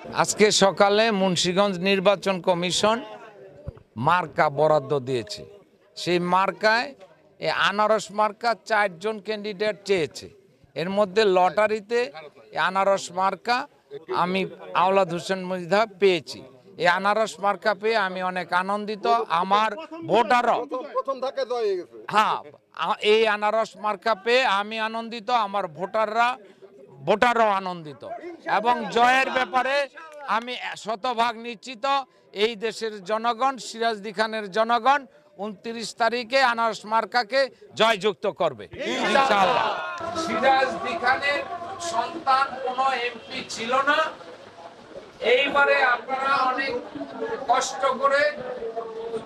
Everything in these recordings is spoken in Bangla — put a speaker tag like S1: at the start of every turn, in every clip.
S1: আজকে সকালে মুন্সিগঞ্জ নির্বাচন কমিশন মার্কা বরাদ্দ দিয়েছে। সেই মার্কায় আনারস মার্কা 4 জন ক্যান্ডিডেট চেয়েছে। এর মধ্যে লটারিতে আনারস মার্কা আমি আওলাদ হোসেন মৃধা পেয়েছি। এই আনারস মার্কা পেয়ে আমি অনেক আনন্দিত। আমার ভোটারও এই আনারস মার্কা পেয়ে আমি আনন্দিত, আমার ভোটারও আনন্দিত এবং জয়ের ব্যাপারে আমি শতভাগ নিশ্চিত। এই দেশের জনগণ, সিরাজদি খানের জনগণ 29 তারিখে আনারস মার্কাকে জয়যুক্ত করবে ইনশাআল্লাহ। সিরাজদি খানের সন্তান কোনো এমপি ছিল না। এইবারে আপনারা অনেক কষ্ট করে,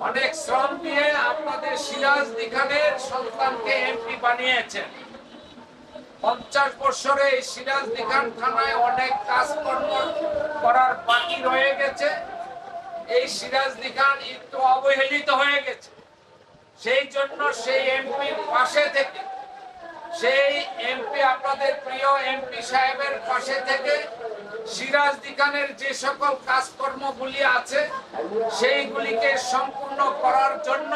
S1: অনেক শ্রম দিয়ে আপনাদের সিরাজদি খানের সন্তানকে এমপি বানিয়েছেন। 50 বছরে এই সিরাজদি খান থানায় অনেক কাজকর্ম করার বাকি রয়ে গেছে। এই সিরাজদি খান একটু অবহেলিত হয়ে গেছে। সেই জন্য সেই এমপির পাশে থেকে, সেই এমপি আপনাদের প্রিয় এমপি সাহেবের পাশে থেকে সিরাজদি খানের যে সকল কাজকর্মগুলি আছে সেইগুলিকে সম্পূর্ণ করার জন্য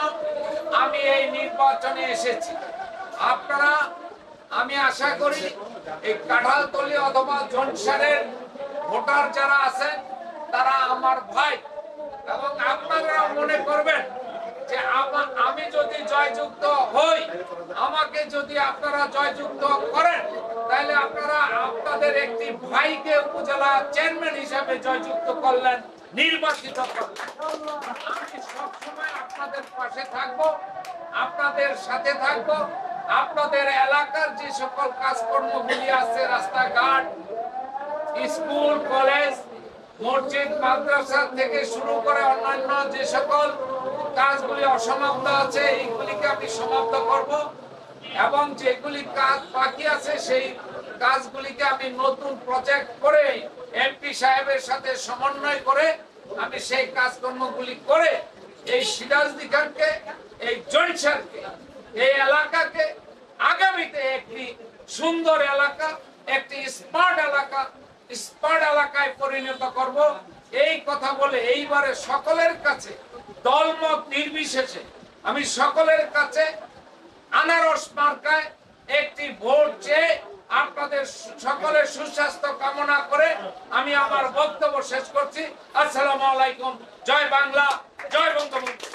S1: আমি এই নির্বাচনে এসেছি। আপনারা, আমি আশা করি এই কাঁঠালতলী অথবা জনসারের ভোটার যারা আছেন তারা আমার ভাই, এবং আপনারা মনে করবেন যে আমি যদি জয়যুক্ত হই, আমাকে যদি আপনারা জয়যুক্ত করেন, তাহলে আপনারা আপনাদের একটি ভাইকে উপজেলা চেয়ারম্যান হিসেবে জয়যুক্ত করলেন, নির্বাচিত করলেন। আমি সবসময় আপনাদের পাশে থাকবো, আপনাদের সাথে থাকবো। আপনাদের এলাকার যে সকল কাজকর্মগুলি আছে, রাস্তাঘাট, স্কুল, কলেজ, মসজিদ, মাদ্রাসা থেকে শুরু করে অন্যান্য যে সকল কাজগুলি অসমাপ্ত আছে এইগুলিকে আমি সমাপ্ত করব, এবং যেগুলি কাজ বাকি আছে সেই কাজগুলিকে আমি নতুন প্রজেক্ট করে এমপি সাহেবের সাথে সমন্বয় করে আমি সেই কাজকর্মগুলি করে এই সিরাজদি খানকে, এই জনসারকে, এই এলাকাকে আগামীতে একটি সুন্দর এলাকা, একটি স্মার্ট এলাকায় পরিণত করব। এই কথা বলে এইবারে সকলের কাছে দলমত নির্বিশেষে আমি সকলের কাছে আনারস মার্কায় একটি ভোট চেয়ে আপনাদের সকলের সুস্বাস্থ্য কামনা করে আমি আমার বক্তব্য শেষ করছি। আসসালামু আলাইকুম। জয় বাংলা, জয় বঙ্গবন্ধু।